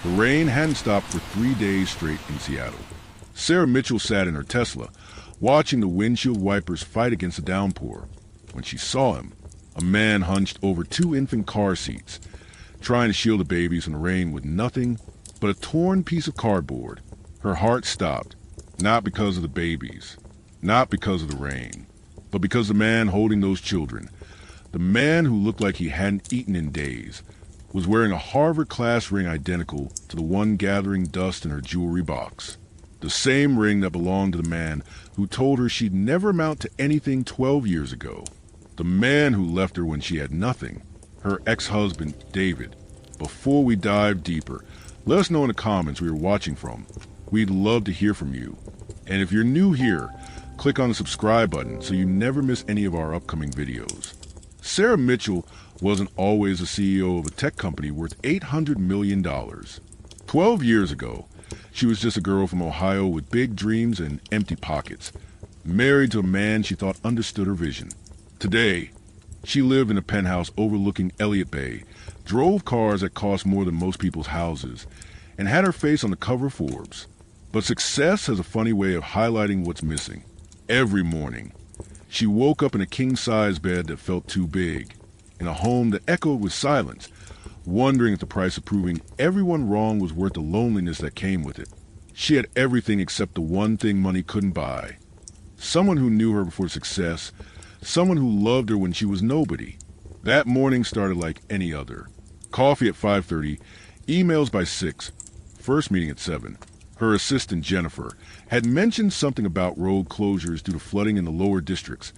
The rain hadn't stopped for 3 days straight in Seattle. Sarah Mitchell sat in her Tesla, watching the windshield wipers fight against the downpour. When she saw him, a man hunched over 2 infant car seats, trying to shield the babies from the rain with nothing but a torn piece of cardboard. Her heart stopped, not because of the babies, not because of the rain, but because the man holding those children, the man who looked like he hadn't eaten in days, was wearing a Harvard class ring identical to the one gathering dust in her jewelry box. The same ring that belonged to the man who told her she'd never amount to anything 12 years ago. The man who left her when she had nothing, her ex-husband, David. Before we dive deeper, let us know in the comments where you're watching from. We'd love to hear from you. And if you're new here, click on the subscribe button so you never miss any of our upcoming videos. Sarah Mitchell wasn't always the CEO of a tech company worth $800 million. 12 years ago, she was just a girl from Ohio with big dreams and empty pockets, married to a man she thought understood her vision. Today, she lived in a penthouse overlooking Elliott Bay, drove cars that cost more than most people's houses, and had her face on the cover of Forbes. But success has a funny way of highlighting what's missing. Every morning, she woke up in a king-size bed that felt too big, in a home that echoed with silence, wondering if the price of proving everyone wrong was worth the loneliness that came with it. She had everything except the one thing money couldn't buy. Someone who knew her before success, someone who loved her when she was nobody. That morning started like any other. Coffee at 5:30, emails by 6, first meeting at 7. Her assistant, Jennifer, had mentioned something about road closures due to flooding in the lower districts,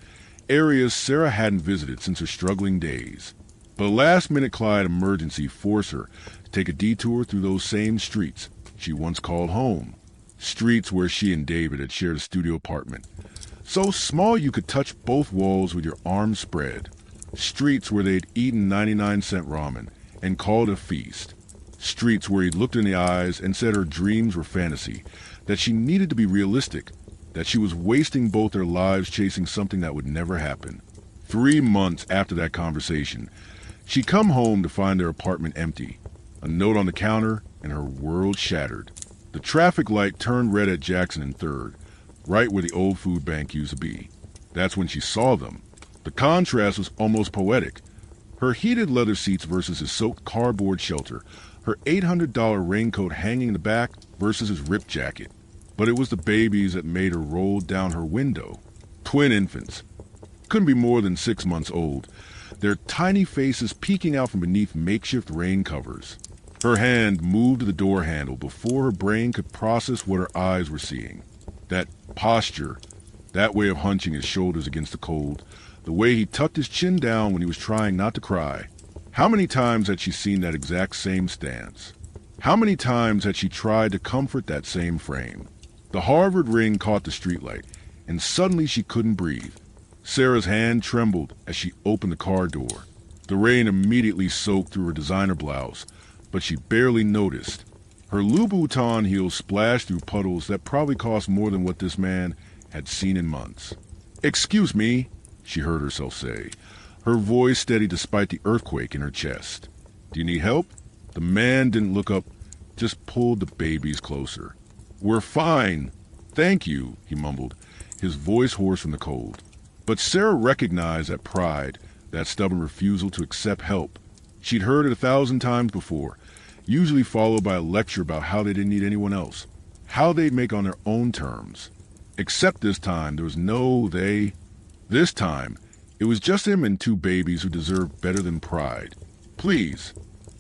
areas Sarah hadn't visited since her struggling days. But a last-minute Clyde emergency forced her to take a detour through those same streets she once called home. Streets where she and David had shared a studio apartment, so small you could touch both walls with your arms spread. Streets where they'd eaten 99-cent ramen and called it a feast. Streets where he'd looked in the eyes and said her dreams were fantasy, that she needed to be realistic, that she was wasting both their lives chasing something that would never happen. 3 months after that conversation, she'd come home to find their apartment empty, a note on the counter, and her world shattered. The traffic light turned red at Jackson and 3rd, right where the old food bank used to be. That's when she saw them. The contrast was almost poetic. Her heated leather seats versus his soaked cardboard shelter, her $800 raincoat hanging in the back versus his ripped jacket. But it was the babies that made her roll down her window. Twin infants. Couldn't be more than 6 months old, their tiny faces peeking out from beneath makeshift rain covers. Her hand moved to the door handle before her brain could process what her eyes were seeing. That posture, that way of hunching his shoulders against the cold, the way he tucked his chin down when he was trying not to cry. How many times had she seen that exact same stance? How many times had she tried to comfort that same frame? The Harvard ring caught the streetlight, and suddenly she couldn't breathe. Sarah's hand trembled as she opened the car door. The rain immediately soaked through her designer blouse, but she barely noticed. Her Louboutin heels splashed through puddles that probably cost more than what this man had seen in months. "Excuse me," she heard herself say, her voice steady despite the earthquake in her chest. "Do you need help?" The man didn't look up, just pulled the babies closer. "We're fine. Thank you," he mumbled, his voice hoarse from the cold. But Sarah recognized that pride, that stubborn refusal to accept help. She'd heard it 1,000 times before, usually followed by a lecture about how they didn't need anyone else, how they'd make on their own terms. Except this time, there was no they. This time, it was just him and 2 babies who deserved better than pride. "Please,"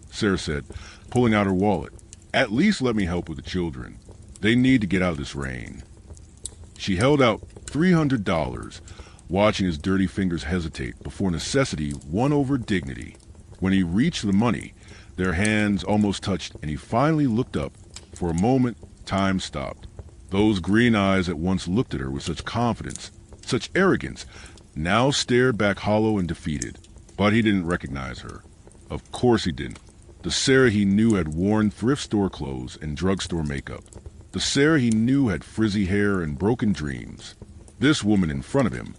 Sarah said, pulling out her wallet. "At least let me help with the children. They need to get out of this rain." She held out $300, watching his dirty fingers hesitate before necessity won over dignity. When he reached for the money, their hands almost touched, and he finally looked up. For a moment, time stopped. Those green eyes that once looked at her with such confidence, such arrogance, now stared back hollow and defeated. But he didn't recognize her. Of course he didn't. The Sarah he knew had worn thrift store clothes and drugstore makeup. The Sarah he knew had frizzy hair and broken dreams. This woman in front of him,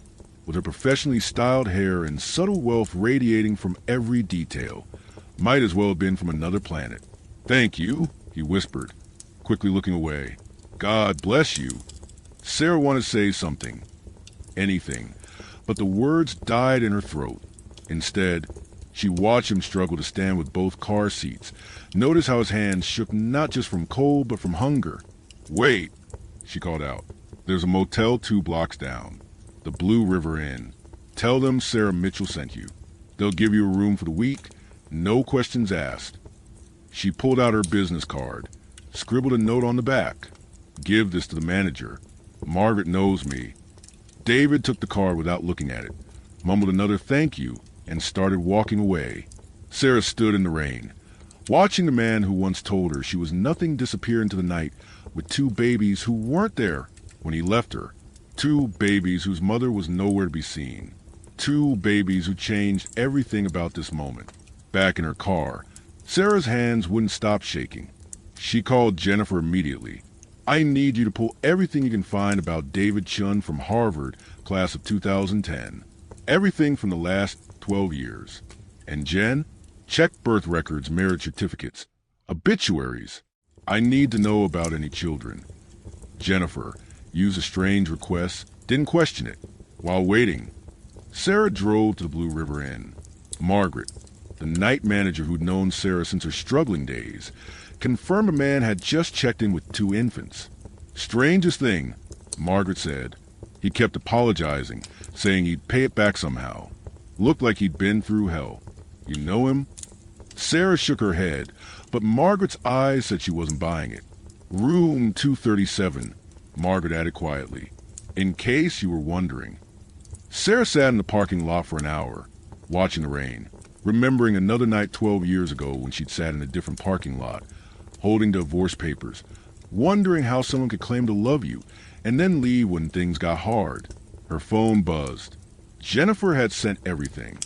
with her professionally styled hair and subtle wealth radiating from every detail, might as well have been from another planet. "Thank you," he whispered, quickly looking away. God bless you. Sarah wanted to say something, anything, but the words died in her throat. Instead, she watched him struggle to stand with both car seats. Notice how his hands shook not just from cold, but from hunger. Wait, she called out. There's a motel 2 blocks down. The Blue River Inn. Tell them Sarah Mitchell sent you. They'll give you a room for the week, no questions asked. She pulled out her business card, scribbled a note on the back. Give this to the manager. Margaret knows me. David took the card without looking at it, mumbled another thank you, and started walking away. Sarah stood in the rain, watching the man who once told her she was nothing disappear into the night with 2 babies who weren't there when he left her. 2 babies whose mother was nowhere to be seen. 2 babies who changed everything about this moment. Back in her car, Sarah's hands wouldn't stop shaking. She called Jennifer immediately. I need you to pull everything you can find about David Chun from Harvard, class of 2010. Everything from the last 12 years. And Jen, check birth records, marriage certificates, obituaries. I need to know about any children. Jennifer used a strange request, didn't question it. While waiting, Sarah drove to the Blue River Inn. Margaret, the night manager who'd known Sarah since her struggling days, confirmed a man had just checked in with 2 infants. Strangest thing, Margaret said. He kept apologizing, saying he'd pay it back somehow. Looked like he'd been through hell. You know him? Sarah shook her head, but Margaret's eyes said she wasn't buying it. Room 237, Margaret added quietly, in case you were wondering. Sarah sat in the parking lot for an hour, watching the rain, remembering another night 12 years ago when she'd sat in a different parking lot, holding divorce papers, wondering how someone could claim to love you and then leave when things got hard. Her phone buzzed. Jennifer had sent everything.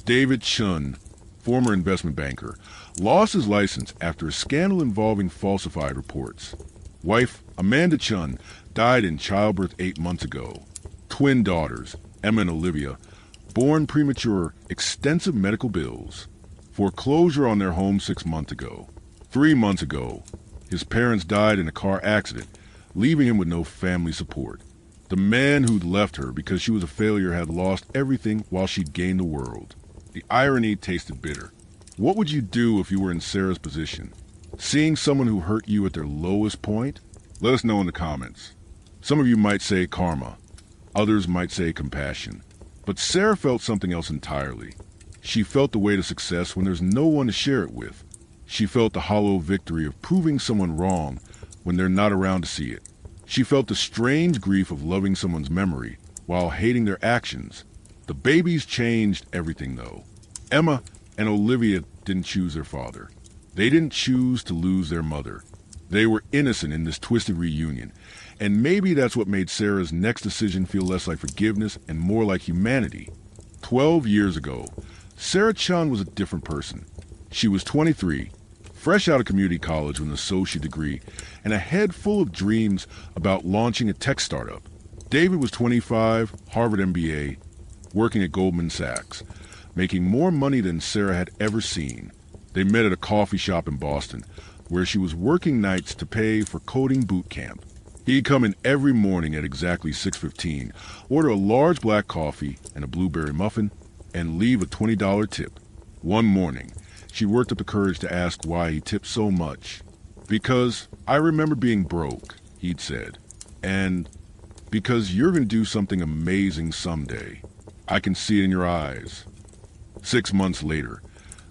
David Chun, former investment banker, lost his license after a scandal involving falsified reports. Wife Amanda Chun died in childbirth 8 months ago. Twin daughters, Emma and Olivia, born premature, extensive medical bills. Foreclosure on their home 6 months ago. 3 months ago, his parents died in a car accident, leaving him with no family support. The man who'd left her because she was a failure had lost everything while she'd gained the world. The irony tasted bitter. What would you do if you were in Sarah's position? Seeing someone who hurt you at their lowest point? Let us know in the comments. Some of you might say karma. Others might say compassion. But Sarah felt something else entirely. She felt the weight of success when there's no one to share it with. She felt the hollow victory of proving someone wrong when they're not around to see it. She felt the strange grief of loving someone's memory while hating their actions. The babies changed everything, though. Emma and Olivia didn't choose their father. They didn't choose to lose their mother. They were innocent in this twisted reunion, and maybe that's what made Sarah's next decision feel less like forgiveness and more like humanity. 12 years ago, Sarah Chun was a different person. She was 23, fresh out of community college with an associate degree, and a head full of dreams about launching a tech startup. David was 25, Harvard MBA, working at Goldman Sachs, making more money than Sarah had ever seen. They met at a coffee shop in Boston, where she was working nights to pay for coding boot camp. He'd come in every morning at exactly 6:15, order a large black coffee and a blueberry muffin, and leave a $20 tip. One morning, she worked up the courage to ask why he tipped so much. Because I remember being broke, he'd said, and because you're going to do something amazing someday. I can see it in your eyes. 6 months later,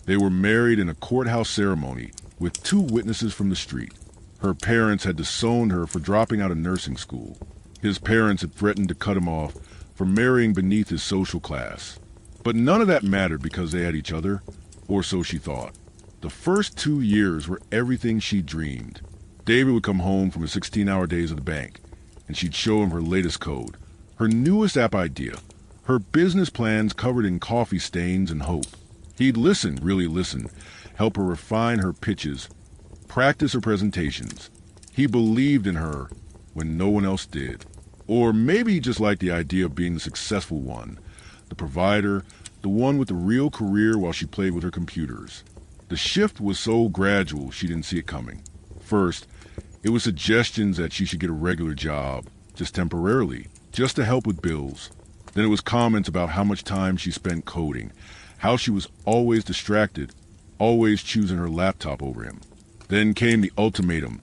they were married in a courthouse ceremony with 2 witnesses from the street. Her parents had disowned her for dropping out of nursing school. His parents had threatened to cut him off for marrying beneath his social class. But none of that mattered because they had each other, or so she thought. The first 2 years were everything she dreamed. David would come home from his 16-hour days at the bank, and she'd show him her latest code, her newest app idea, her business plans covered in coffee stains and hope. He'd listen, really listen, help her refine her pitches, practice her presentations. He believed in her when no one else did. Or maybe he just liked the idea of being the successful one, the provider, the one with the real career while she played with her computers. The shift was so gradual she didn't see it coming. First, it was suggestions that she should get a regular job, just temporarily, just to help with bills. Then it was comments about how much time she spent coding, how she was always distracted, always choosing her laptop over him. Then came the ultimatum,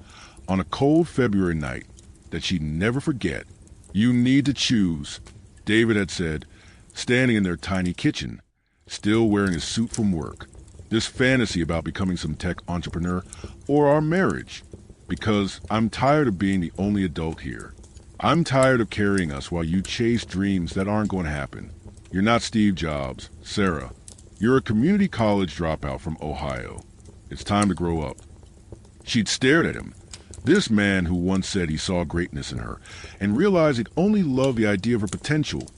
on a cold February night, that she'd never forget. "You need to choose," David had said, standing in their tiny kitchen, still wearing his suit from work. "This fantasy about becoming some tech entrepreneur, or our marriage. Because I'm tired of being the only adult here. I'm tired of carrying us while you chase dreams that aren't going to happen. You're not Steve Jobs, Sarah. You're a community college dropout from Ohio. It's time to grow up." She'd stared at him, this man who once said he saw greatness in her, and realized he'd only loved the idea of her potential,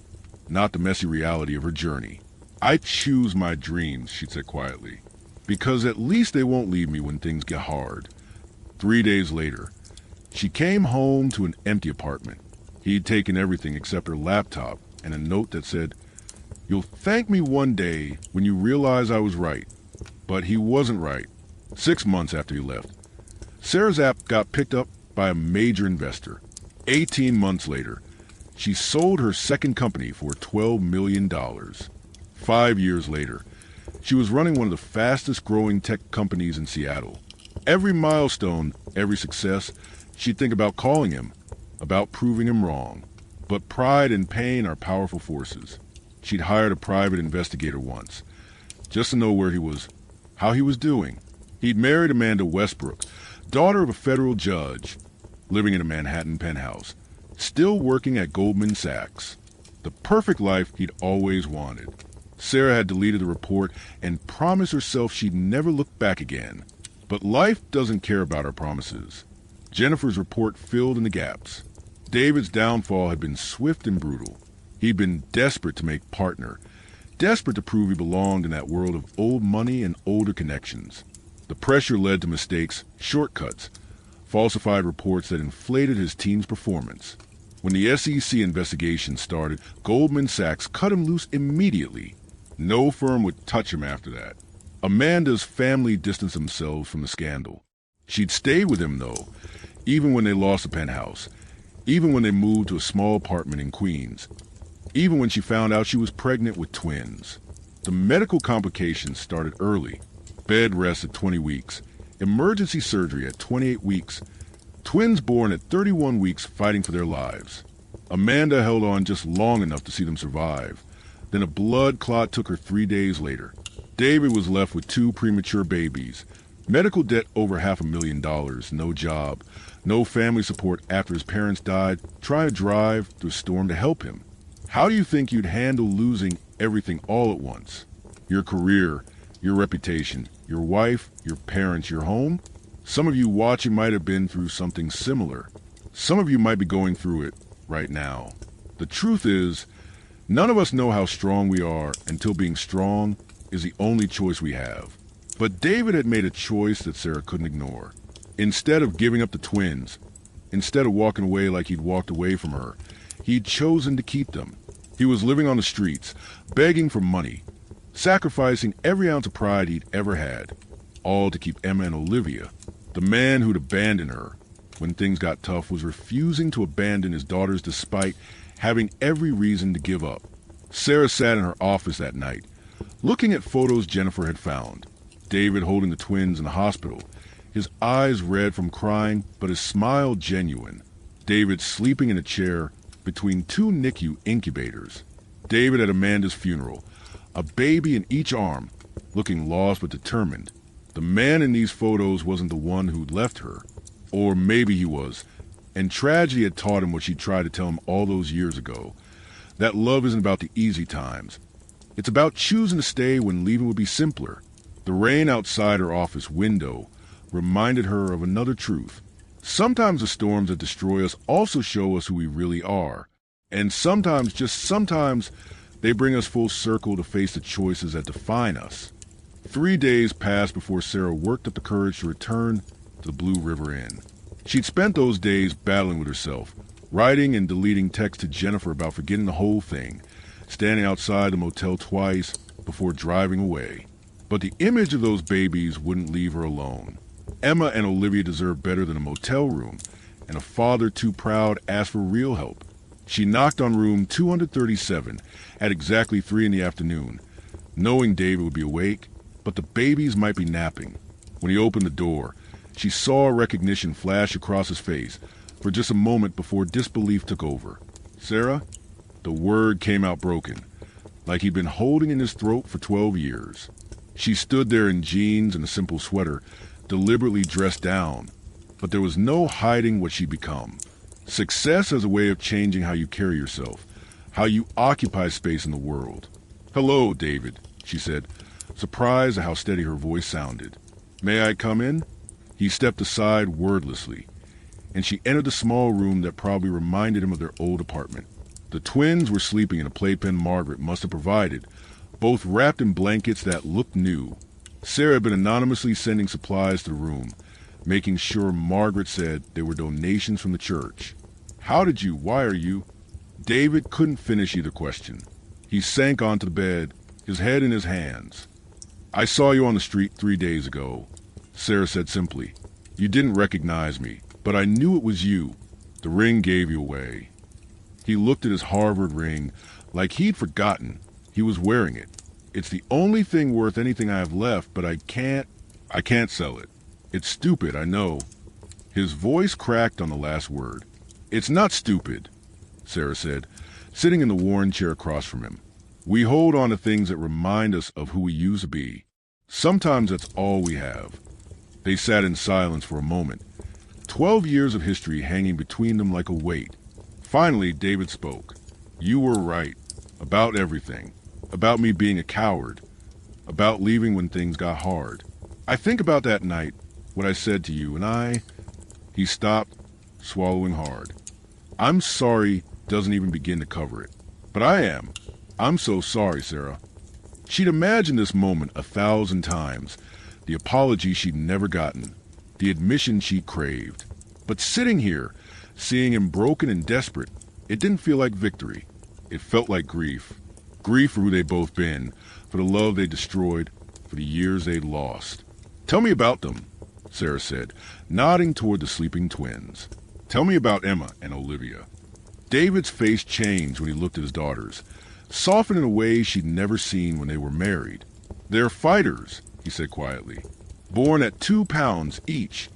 not the messy reality of her journey. "I choose my dreams," she'd said quietly, "because at least they won't leave me when things get hard." 3 days later, she came home to an empty apartment. He'd taken everything except her laptop and a note that said, "You'll thank me one day when you realize I was right." But he wasn't right. 6 months after he left, Sarah's app got picked up by a major investor. 18 months later, she sold her second company for $12 million. 5 years later, she was running one of the fastest growing tech companies in Seattle. Every milestone, every success, she'd think about calling him, about proving him wrong. But pride and pain are powerful forces. She'd hired a private investigator once, just to know where he was, how he was doing. He'd married Amanda Westbrook, daughter of a federal judge, living in a Manhattan penthouse, still working at Goldman Sachs. The perfect life he'd always wanted. Sarah had deleted the report and promised herself she'd never look back again. But life doesn't care about our promises. Jennifer's report filled in the gaps. David's downfall had been swift and brutal. He'd been desperate to make partner, desperate to prove he belonged in that world of old money and older connections. The pressure led to mistakes, shortcuts, falsified reports that inflated his team's performance. When the SEC investigation started, Goldman Sachs cut him loose immediately. No firm would touch him after that. Amanda's family distanced themselves from the scandal. She'd stayed with him, though, even when they lost the penthouse, even when they moved to a small apartment in Queens, even when she found out she was pregnant with twins. The medical complications started early. Bed rest at 20 weeks, emergency surgery at 28 weeks, twins born at 31 weeks fighting for their lives. Amanda held on just long enough to see them survive. Then a blood clot took her 3 days later. David was left with 2 premature babies, medical debt over $500,000, no job, no family support after his parents died, trying to drive through a storm to help him. How do you think you'd handle losing everything all at once? Your career, your reputation, your wife, your parents, your home? Some of you watching might have been through something similar. Some of you might be going through it right now. The truth is, none of us know how strong we are until being strong is the only choice we have. But David had made a choice that Sarah couldn't ignore. Instead of giving up the twins, instead of walking away like he'd walked away from her, he'd chosen to keep them. He was living on the streets, begging for money, sacrificing every ounce of pride he'd ever had, all to keep Emma and Olivia. The man who'd abandoned her when things got tough was refusing to abandon his daughters despite having every reason to give up. Sarah sat in her office that night, looking at photos Jennifer had found. David holding the twins in the hospital, his eyes red from crying, but his smile genuine. David sleeping in a chair between 2 NICU incubators. David at Amanda's funeral, a baby in each arm, looking lost but determined. The man in these photos wasn't the one who'd left her. Or maybe he was, and tragedy had taught him what she tried to tell him all those years ago, that love isn't about the easy times. It's about choosing to stay when leaving would be simpler. The rain outside her office window reminded her of another truth. Sometimes the storms that destroy us also show us who we really are. And sometimes, just sometimes, they bring us full circle to face the choices that define us. 3 days passed before Sarah worked up the courage to return to the Blue River Inn. She'd spent those days battling with herself, writing and deleting texts to Jennifer about forgetting the whole thing, standing outside the motel twice before driving away. But the image of those babies wouldn't leave her alone. Emma and Olivia deserved better than a motel room, and a father too proud asked for real help. She knocked on room 237 at exactly 3 in the afternoon, knowing David would be awake, but the babies might be napping. When he opened the door, she saw recognition flash across his face for just a moment before disbelief took over. "Sarah?" The word came out broken, like he'd been holding in his throat for 12 years. She stood there in jeans and a simple sweater, deliberately dressed down, but there was no hiding what she'd become. Success as a way of changing how you carry yourself, how you occupy space in the world. "Hello, David," she said, surprised at how steady her voice sounded. "May I come in?" He stepped aside wordlessly, and she entered the small room that probably reminded him of their old apartment. The twins were sleeping in a playpen Margaret must have provided, both wrapped in blankets that looked new. Sarah had been anonymously sending supplies to the room, making sure Margaret said they were donations from the church. Why are you? David couldn't finish either question. He sank onto the bed, his head in his hands. "I saw you on the street 3 days ago," Sarah said simply. "You didn't recognize me, but I knew it was you. The ring gave you away." He looked at his Harvard ring like he'd forgotten he was wearing it. "It's the only thing worth anything I have left, but I can't sell it. It's stupid, I know." His voice cracked on the last word. "It's not stupid," Sarah said, sitting in the worn chair across from him. "We hold on to things that remind us of who we used to be. Sometimes that's all we have." They sat in silence for a moment, 12 years of history hanging between them like a weight. Finally, David spoke. "You were right. About everything. About me being a coward. About leaving when things got hard. I think about that night, what I said to you, and He stopped, swallowing hard. "I'm sorry doesn't even begin to cover it. But I am. I'm so sorry, Sarah." She'd imagined this moment 1,000 times, the apology she'd never gotten, the admission she'd craved. But sitting here, seeing him broken and desperate, it didn't feel like victory. It felt like grief. Grief for who they'd both been, for the love they destroyed, for the years they'd lost. "Tell me about them," Sarah said, nodding toward the sleeping twins. "Tell me about Emma and Olivia." David's face changed when he looked at his daughters, softened in a way she'd never seen when they were married. "They're fighters," he said quietly. "Born at 2 pounds each.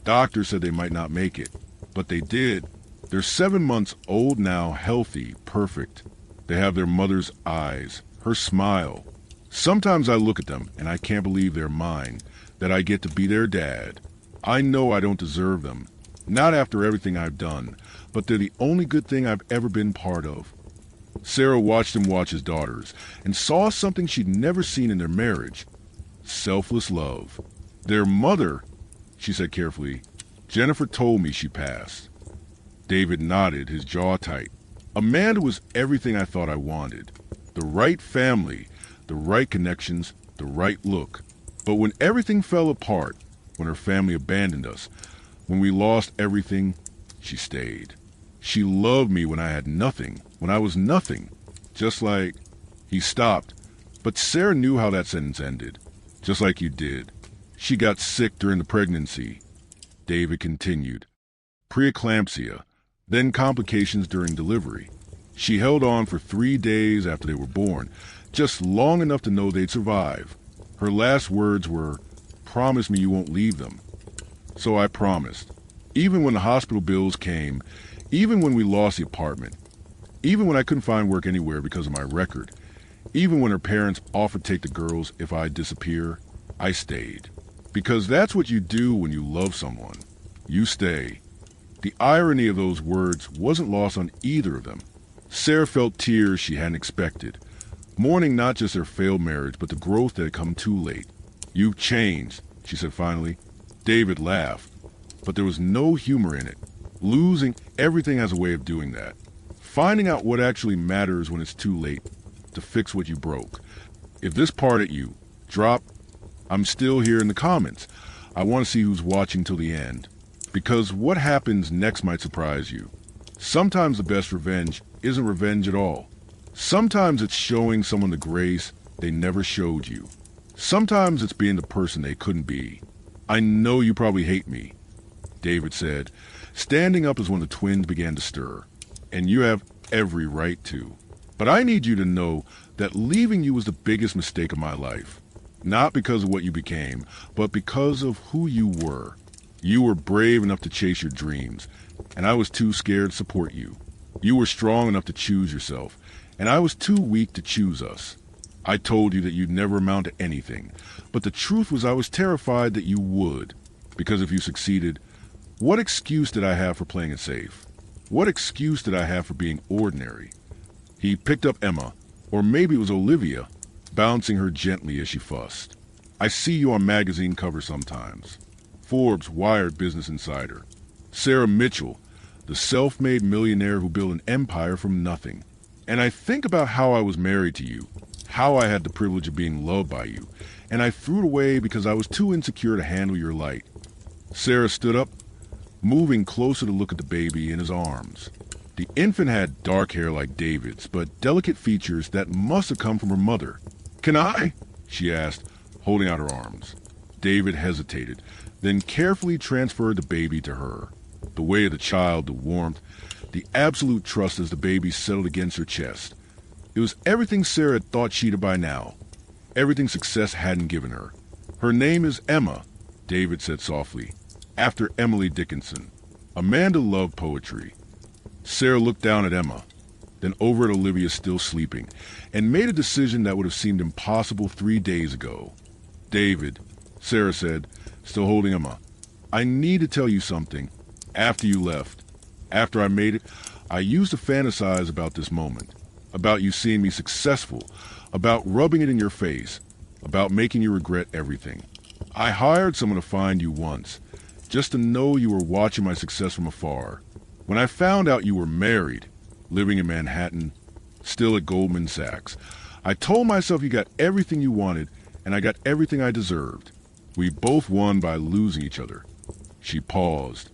Doctors said they might not make it, but they did. They're 7 months old now, healthy, perfect. They have their mother's eyes, her smile. Sometimes I look at them and I can't believe they're mine, that I get to be their dad. I know I don't deserve them, not after everything I've done, but they're the only good thing I've ever been part of." Sarah watched him watch his daughters and saw something she'd never seen in their marriage. Selfless love. "Their mother," she said carefully, "Jennifer told me she passed." David nodded, his jaw tight. "Amanda was everything I thought I wanted. The right family, the right connections, the right look. But when everything fell apart, when her family abandoned us, when we lost everything, she stayed. She loved me when I had nothing, when I was nothing. Just like..." He stopped, but Sarah knew how that sentence ended. "Just like you did. She got sick during the pregnancy." David continued. "Preeclampsia, then complications during delivery. She held on for 3 days after they were born, just long enough to know they'd survive. Her last words were, 'Promise me you won't leave them.' So I promised. Even when the hospital bills came, even when we lost the apartment, even when I couldn't find work anywhere because of my record, even when her parents offered to take the girls if I disappear, I stayed. Because that's what you do when you love someone. You stay." The irony of those words wasn't lost on either of them. Sarah felt tears she hadn't expected, mourning not just their failed marriage, but the growth that had come too late. "You've changed," she said finally. David laughed, but there was no humor in it. Losing everything has a way of doing that. Finding out what actually matters when it's too late to fix what you broke. If this parted you, drop. I'm still here in the comments. I want to see who's watching till the end. Because what happens next might surprise you. Sometimes the best revenge isn't revenge at all. Sometimes it's showing someone the grace they never showed you. Sometimes it's being the person they couldn't be. I know you probably hate me, David said, standing up as one of the twins began to stir. And you have every right to. But I need you to know that leaving you was the biggest mistake of my life. Not because of what you became, but because of who you were. You were brave enough to chase your dreams, and I was too scared to support you. You were strong enough to choose yourself, and I was too weak to choose us. I told you that you'd never amount to anything, but the truth was I was terrified that you would, because if you succeeded, what excuse did I have for playing it safe? What excuse did I have for being ordinary? He picked up Emma, or maybe it was Olivia, bouncing her gently as she fussed. I see you on magazine covers sometimes. Forbes, Wired, Business Insider. Sarah Mitchell, the self-made millionaire who built an empire from nothing. And I think about how I was married to you, how I had the privilege of being loved by you, and I threw it away because I was too insecure to handle your light. Sarah stood up, moving closer to look at the baby in his arms. The infant had dark hair like David's, but delicate features that must have come from her mother. "Can I?" she asked, holding out her arms. David hesitated, then carefully transferred the baby to her. The way of the child, the warmth, the absolute trust as the baby settled against her chest. It was everything Sarah had thought she'd have by now, everything success hadn't given her. "Her name is Emma," David said softly, "after Emily Dickinson." Amanda loved poetry. Sarah looked down at Emma, then over at Olivia still sleeping, and made a decision that would have seemed impossible 3 days ago. "David," Sarah said, still holding Emma, "I need to tell you something. After you left, after I made it, I used to fantasize about this moment, about you seeing me successful, about rubbing it in your face, about making you regret everything. I hired someone to find you once, just to know you were watching my success from afar. When I found out you were married, living in Manhattan, still at Goldman Sachs, I told myself you got everything you wanted, and I got everything I deserved. We both won by losing each other." She paused,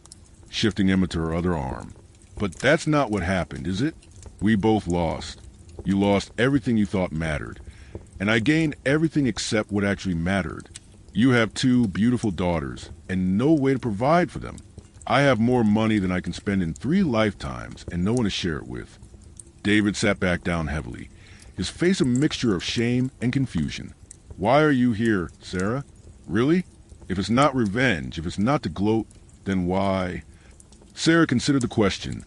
shifting Emma to her other arm. "But that's not what happened, is it? We both lost. You lost everything you thought mattered, and I gained everything except what actually mattered. You have 2 beautiful daughters, and no way to provide for them. I have more money than I can spend in 3 lifetimes, and no one to share it with." David sat back down heavily, his face a mixture of shame and confusion. "Why are you here, Sarah? Really? If it's not revenge, if it's not to gloat, then why?" Sarah considered the question,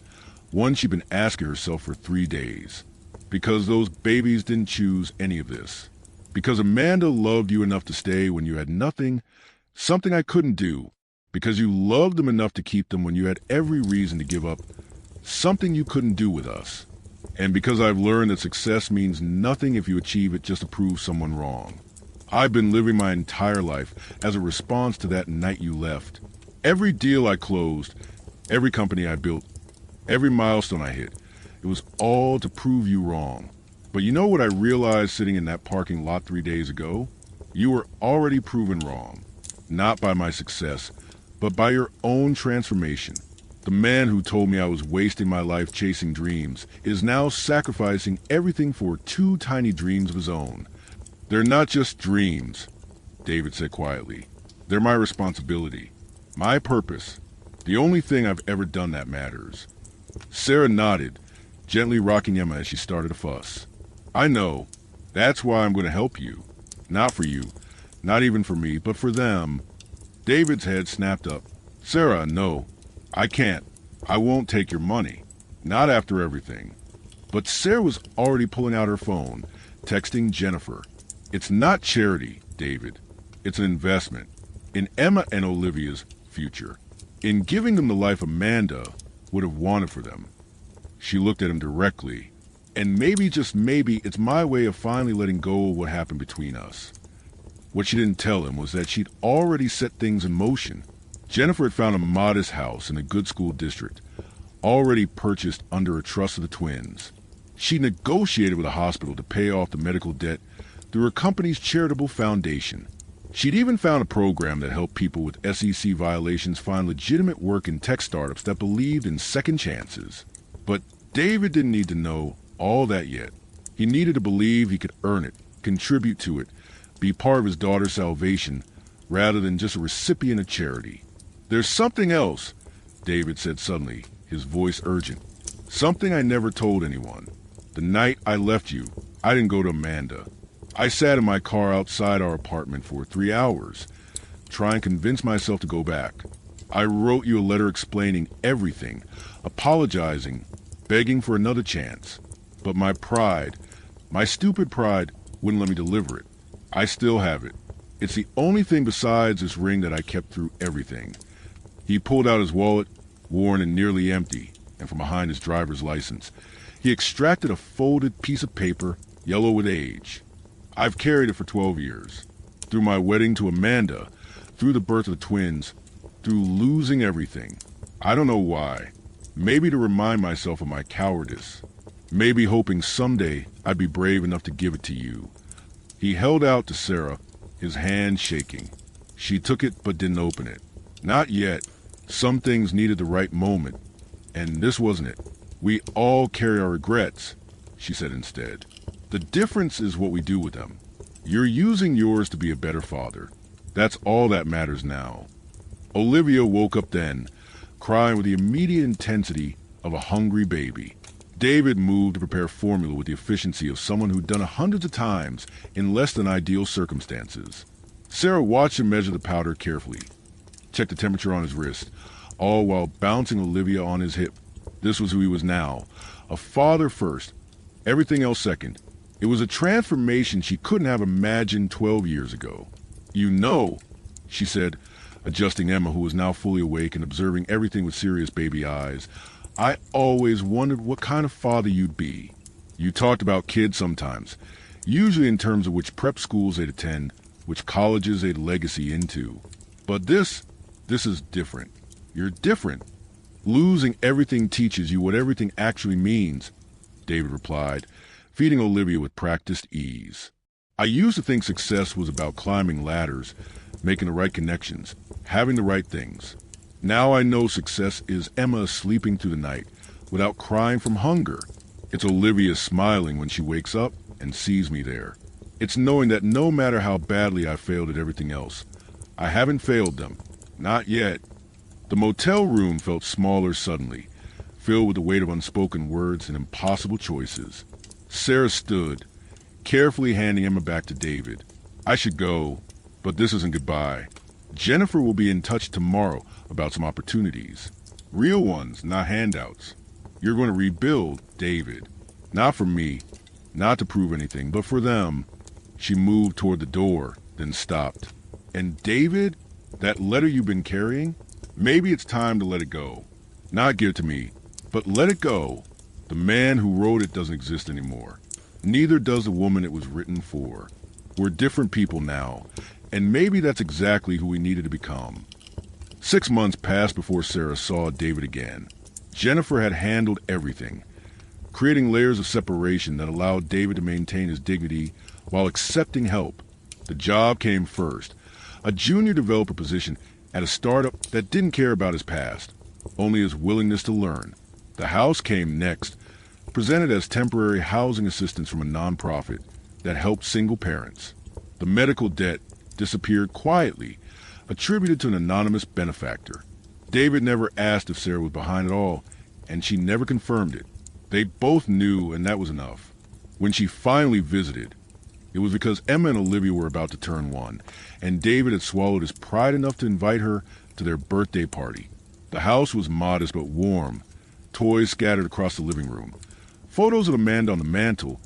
one she'd been asking herself for 3 days. "Because those babies didn't choose any of this. Because Amanda loved you enough to stay when you had nothing, something I couldn't do. Because you loved them enough to keep them when you had every reason to give up, something you couldn't do with us. And because I've learned that success means nothing if you achieve it just to prove someone wrong. I've been living my entire life as a response to that night you left. Every deal I closed, every company I built, every milestone I hit, it was all to prove you wrong. But you know what I realized sitting in that parking lot 3 days ago? You were already proven wrong. Not by my success, but by your own transformation. The man who told me I was wasting my life chasing dreams is now sacrificing everything for 2 tiny dreams of his own. They're not just dreams," David said quietly. "They're my responsibility, my purpose, the only thing I've ever done that matters." Sarah nodded, gently rocking Emma as she started to fuss. "I know. That's why I'm going to help you. Not for you, not even for me, but for them." David's head snapped up. "Sarah, no. I can't. I won't take your money. Not after everything." But Sarah was already pulling out her phone, texting Jennifer. "It's not charity, David. It's an investment in Emma and Olivia's future, in giving them the life Amanda would have wanted for them." She looked at him directly. "And maybe, just maybe, it's my way of finally letting go of what happened between us." What she didn't tell him was that she'd already set things in motion. Jennifer had found a modest house in a good school district, already purchased under a trust of the twins. She negotiated with a hospital to pay off the medical debt through her company's charitable foundation. She'd even found a program that helped people with SEC violations find legitimate work in tech startups that believed in second chances. But David didn't need to know all that yet. He needed to believe he could earn it, contribute to it, be part of his daughter's salvation, rather than just a recipient of charity. "There's something else," David said suddenly, his voice urgent. "Something I never told anyone. The night I left you, I didn't go to Amanda. I sat in my car outside our apartment for 3 hours, trying to convince myself to go back. I wrote you a letter explaining everything, apologizing, begging for another chance. But my pride, my stupid pride, wouldn't let me deliver it. I still have it. It's the only thing besides this ring that I kept through everything." He pulled out his wallet, worn and nearly empty, and from behind his driver's license, he extracted a folded piece of paper, yellow with age. "I've carried it for 12 years. Through my wedding to Amanda, through the birth of the twins, through losing everything. I don't know why. Maybe to remind myself of my cowardice. Maybe hoping someday I'd be brave enough to give it to you." He held out to Sarah, his hand shaking. She took it but didn't open it. Not yet. Some things needed the right moment, and this wasn't it. "We all carry our regrets," she said instead. "The difference is what we do with them. You're using yours to be a better father. That's all that matters now." Olivia woke up then, crying with the immediate intensity of a hungry baby. David moved to prepare formula with the efficiency of someone who'd done it hundreds of times in less than ideal circumstances. Sarah watched him measure the powder carefully, checked the temperature on his wrist, all while bouncing Olivia on his hip. This was who he was now, a father first, everything else second. It was a transformation she couldn't have imagined 12 years ago. "You know," she said, adjusting Emma, who was now fully awake and observing everything with serious baby eyes, "I always wondered what kind of father you'd be. You talked about kids sometimes, usually in terms of which prep schools they'd attend, which colleges they'd legacy into. But this is different. You're different. Losing everything teaches you what everything actually means," David replied, feeding Olivia with practiced ease. "I used to think success was about climbing ladders, making the right connections, having the right things. Now I know success is Emma sleeping through the night without crying from hunger. It's Olivia smiling when she wakes up and sees me there. It's knowing that no matter how badly I failed at everything else, I haven't failed them. Not yet." The motel room felt smaller suddenly, filled with the weight of unspoken words and impossible choices. Sarah stood, carefully handing Emma back to David. "I should go, but this isn't goodbye. Jennifer will be in touch tomorrow about some opportunities. Real ones, not handouts. You're going to rebuild, David. Not for me, not to prove anything, but for them." She moved toward the door, then stopped. "And David, that letter you've been carrying? Maybe it's time to let it go. Not give it to me, but let it go. The man who wrote it doesn't exist anymore. Neither does the woman it was written for. We're different people now, and maybe that's exactly who we needed to become." 6 months passed before Sarah saw David again. Jennifer had handled everything, creating layers of separation that allowed David to maintain his dignity while accepting help. The job came first, a junior developer position at a startup that didn't care about his past, only his willingness to learn. The house came next, presented as temporary housing assistance from a nonprofit that helped single parents. The medical debt disappeared quietly, attributed to an anonymous benefactor. David never asked if Sarah was behind it all, and she never confirmed it. They both knew, and that was enough. When she finally visited, it was because Emma and Olivia were about to turn 1, and David had swallowed his pride enough to invite her to their birthday party. The house was modest but warm, toys scattered across the living room, photos of Amanda on the mantle,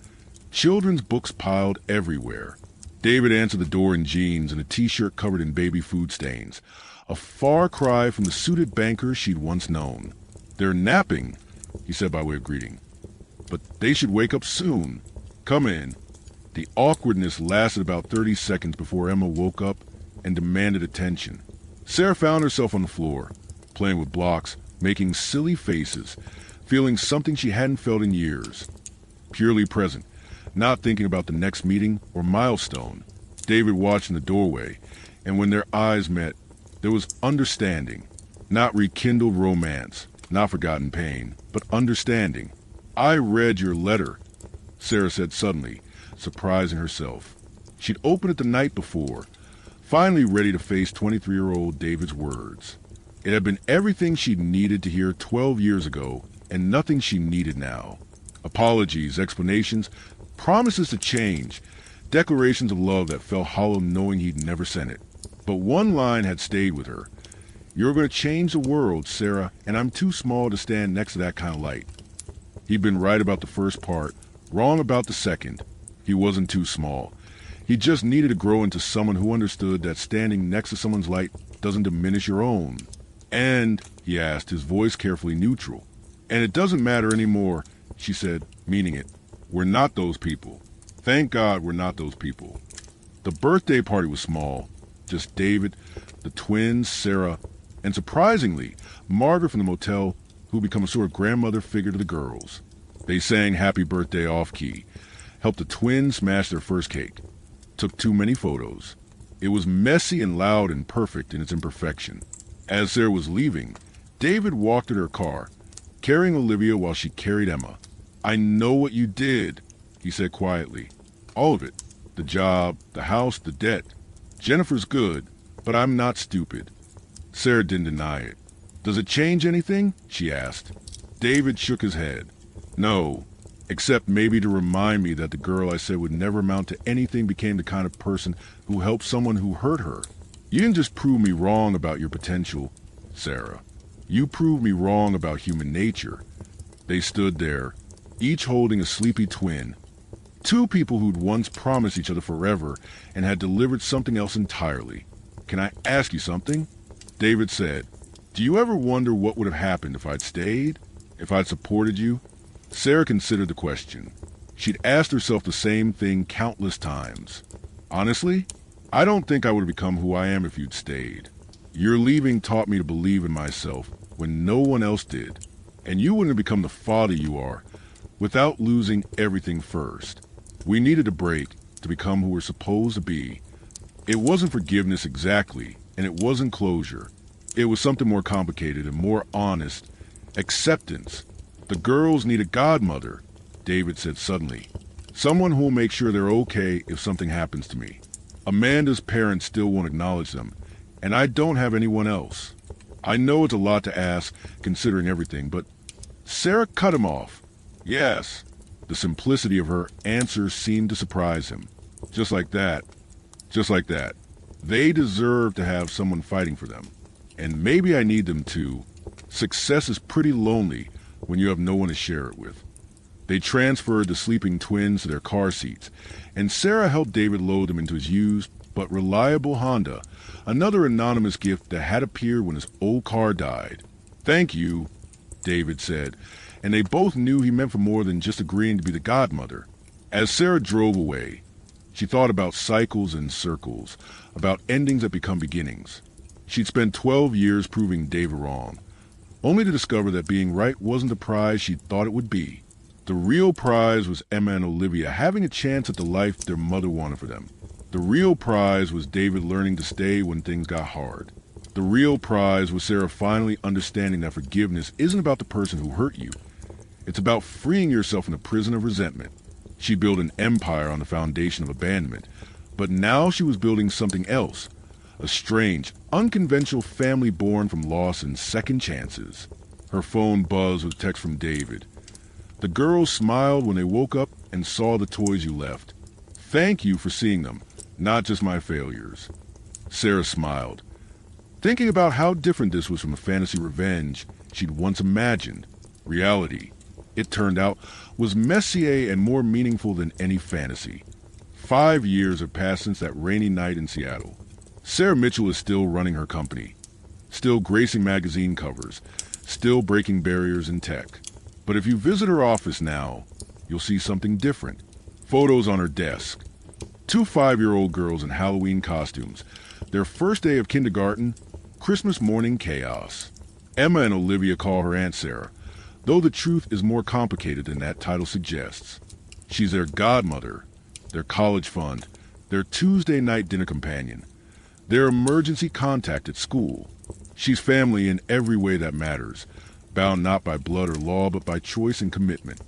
children's books piled everywhere. David answered the door in jeans and a t-shirt covered in baby food stains, a far cry from the suited banker she'd once known. "They're napping," he said by way of greeting. "But they should wake up soon. Come in." The awkwardness lasted about 30 seconds before Emma woke up and demanded attention. Sarah found herself on the floor, playing with blocks, making silly faces, feeling something she hadn't felt in years. Purely present, not thinking about the next meeting or milestone. David watched in the doorway, and when their eyes met, there was understanding. Not rekindled romance, not forgotten pain, but understanding. "I read your letter," Sarah said suddenly, surprising herself. She'd opened it the night before, finally ready to face 23-year-old David's words. It had been everything she'd needed to hear 12 years ago, and nothing she needed now. Apologies, explanations, promises to change, declarations of love that fell hollow knowing he'd never sent it. But one line had stayed with her. "You're going to change the world, Sarah, and I'm too small to stand next to that kind of light." He'd been right about the first part, wrong about the second. He wasn't too small. He just needed to grow into someone who understood that standing next to someone's light doesn't diminish your own. "And," he asked, his voice carefully neutral. "And it doesn't matter anymore," she said, meaning it. "We're not those people. Thank God we're not those people." The birthday party was small. Just David, the twins, Sarah, and surprisingly, Margaret from the motel, who became a sort of grandmother figure to the girls. They sang happy birthday off-key, helped the twins smash their first cake, took too many photos. It was messy and loud and perfect in its imperfection. As Sarah was leaving, David walked to her car, carrying Olivia while she carried Emma. "I know what you did," he said quietly. "All of it. The job, the house, the debt. Jennifer's good, but I'm not stupid." Sarah didn't deny it. "Does it change anything?" she asked. David shook his head. "No, except maybe to remind me that the girl I said would never amount to anything became the kind of person who helped someone who hurt her. You didn't just prove me wrong about your potential, Sarah. You proved me wrong about human nature." They stood there, each holding a sleepy twin. Two people who'd once promised each other forever and had delivered something else entirely. "Can I ask you something?" David said. "Do you ever wonder what would have happened if I'd stayed? If I'd supported you?" Sarah considered the question. She'd asked herself the same thing countless times. "Honestly, I don't think I would have become who I am if you'd stayed. Your leaving taught me to believe in myself when no one else did. And you wouldn't have become the father you are without losing everything first. We needed a break to become who we're supposed to be. It wasn't forgiveness exactly, and it wasn't closure. It was something more complicated and more honest. Acceptance. The girls need a godmother," David said suddenly. "Someone who'll make sure they're okay if something happens to me. Amanda's parents still won't acknowledge them, and I don't have anyone else. I know it's a lot to ask, considering everything, but..." Sarah cut him off. "Yes." The simplicity of her answer seemed to surprise him. Just like that. Just like that. They deserve to have someone fighting for them. And maybe I need them too. Success is pretty lonely when you have no one to share it with. They transferred the sleeping twins to their car seats, and Sarah helped David load them into his used but reliable Honda, another anonymous gift that had appeared when his old car died. "Thank you," David said, and they both knew he meant for more than just agreeing to be the godmother. As Sarah drove away, she thought about cycles and circles, about endings that become beginnings. She'd spent 12 years proving David wrong, only to discover that being right wasn't the prize she thought it would be. The real prize was Emma and Olivia having a chance at the life their mother wanted for them. The real prize was David learning to stay when things got hard. The real prize was Sarah finally understanding that forgiveness isn't about the person who hurt you. It's about freeing yourself from the prison of resentment. She built an empire on the foundation of abandonment, but now she was building something else. A strange, unconventional family born from loss and second chances. Her phone buzzed with text from David. "The girls smiled when they woke up and saw the toys you left. Thank you for seeing them, not just my failures." Sarah smiled, thinking about how different this was from the fantasy revenge she'd once imagined. Reality, it turned out, was messier and more meaningful than any fantasy. 5 years have passed since that rainy night in Seattle. Sarah Mitchell is still running her company, still gracing magazine covers, still breaking barriers in tech. But if you visit her office now, you'll see something different. Photos on her desk. 2 5-year-old girls in Halloween costumes. Their first day of kindergarten, Christmas morning chaos. Emma and Olivia call her Aunt Sarah, though the truth is more complicated than that title suggests. She's their godmother, their college fund, their Tuesday night dinner companion, their emergency contact at school. She's family in every way that matters, bound not by blood or law, but by choice and commitment.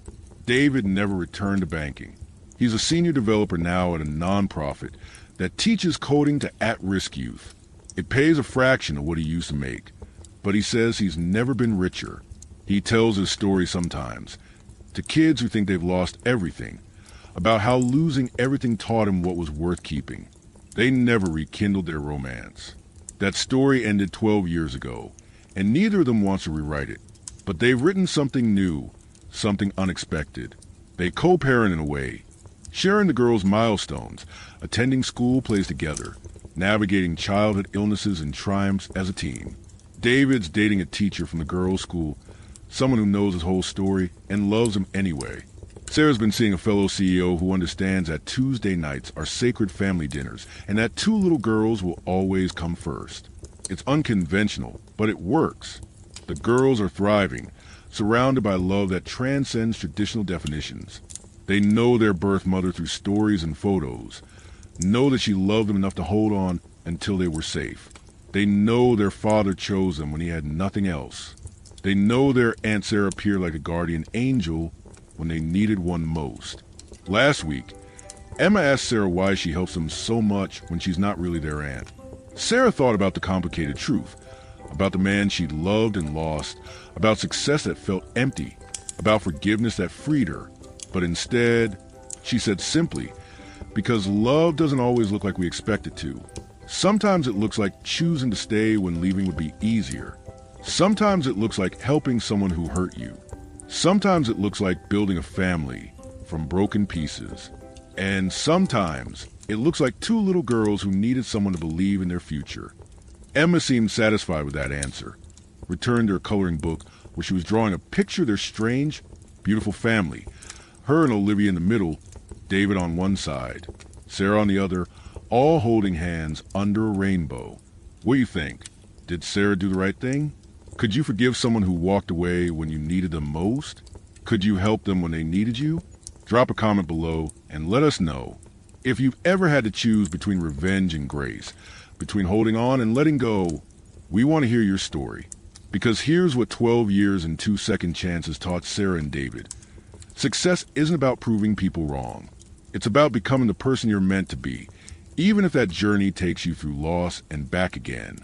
David never returned to banking. He's a senior developer now at a non-profit, that teaches coding to at-risk youth. It pays a fraction of what he used to make, but he says he's never been richer. He tells his story sometimes to kids who think they've lost everything, about how losing everything taught him what was worth keeping. They never rekindled their romance. That story ended 12 years ago, and neither of them wants to rewrite it. But they've written something new, something unexpected. They co-parent in a way, sharing the girls' milestones, attending school plays together, navigating childhood illnesses and triumphs as a team. David's dating a teacher from the girls' school, someone who knows his whole story and loves him anyway. Sarah's been seeing a fellow CEO who understands that Tuesday nights are sacred family dinners and that two little girls will always come first. It's unconventional, but it works. The girls are thriving, surrounded by love that transcends traditional definitions. They know their birth mother through stories and photos, know that she loved them enough to hold on until they were safe. They know their father chose them when he had nothing else. They know their Aunt Sarah appeared like a guardian angel when they needed one most. Last week, Emma asked Sarah why she helps them so much when she's not really their aunt. Sarah thought about the complicated truth, about the man she'd loved and lost, about success that felt empty, about forgiveness that freed her. But instead, she said simply, because love doesn't always look like we expect it to. Sometimes it looks like choosing to stay when leaving would be easier. Sometimes it looks like helping someone who hurt you. Sometimes it looks like building a family from broken pieces. And sometimes it looks like two little girls who needed someone to believe in their future. Emma seemed satisfied with that answer, returned to her coloring book where she was drawing a picture of their strange, beautiful family. Her and Olivia in the middle, David on one side, Sarah on the other, all holding hands under a rainbow. What do you think? Did Sarah do the right thing? Could you forgive someone who walked away when you needed them most? Could you help them when they needed you? Drop a comment below and let us know. If you've ever had to choose between revenge and grace, between holding on and letting go, we want to hear your story. Because here's what 12 years and 2 second chances taught Sarah and David. Success isn't about proving people wrong. It's about becoming the person you're meant to be, even if that journey takes you through loss and back again.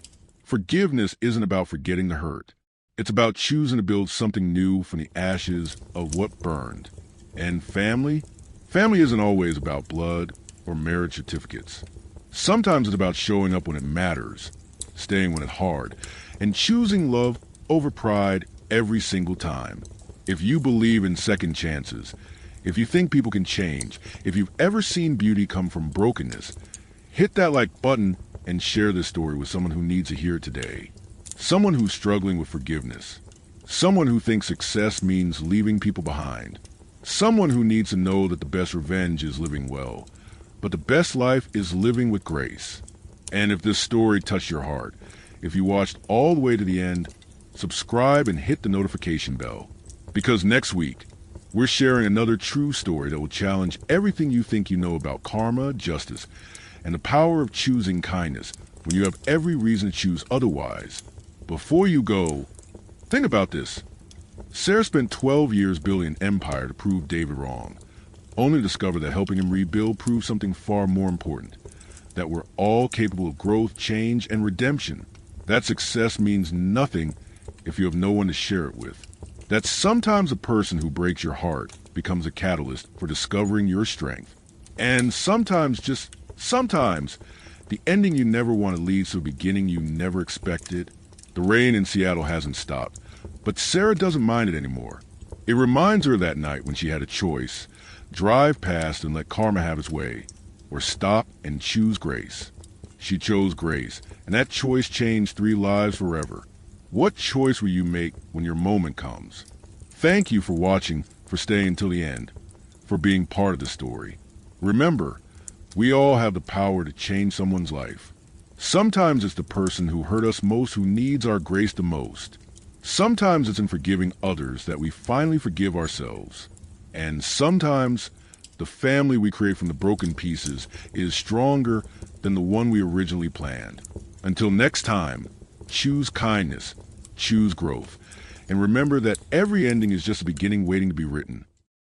Forgiveness isn't about forgetting the hurt. It's about choosing to build something new from the ashes of what burned. And family? Family isn't always about blood or marriage certificates. Sometimes it's about showing up when it matters, staying when it's hard, and choosing love over pride every single time. If you believe in second chances, if you think people can change, if you've ever seen beauty come from brokenness, hit that like button and share this story with someone who needs to hear it today. Someone who's struggling with forgiveness. Someone who thinks success means leaving people behind. Someone who needs to know that the best revenge is living well, but the best life is living with grace. And if this story touched your heart, if you watched all the way to the end, subscribe and hit the notification bell. Because next week, we're sharing another true story that will challenge everything you think you know about karma, justice, and the power of choosing kindness when you have every reason to choose otherwise. Before you go, think about this. Sarah spent 12 years building an empire to prove David wrong, only to discover that helping him rebuild proved something far more important, that we're all capable of growth, change, and redemption. That success means nothing if you have no one to share it with. That sometimes a person who breaks your heart becomes a catalyst for discovering your strength. And sometimes, just sometimes, the ending you never want to leads to a beginning you never expected. The rain in Seattle hasn't stopped, but Sarah doesn't mind it anymore. It reminds her of that night when she had a choice: drive past and let karma have its way, or stop and choose grace. She chose grace, and that choice changed 3 lives forever. What choice will you make when your moment comes? Thank you for watching, for staying until the end, for being part of the story. Remember, we all have the power to change someone's life. Sometimes it's the person who hurt us most who needs our grace the most. Sometimes it's in forgiving others that we finally forgive ourselves. And sometimes the family we create from the broken pieces is stronger than the one we originally planned. Until next time, choose kindness, choose growth, and remember that every ending is just a beginning waiting to be written.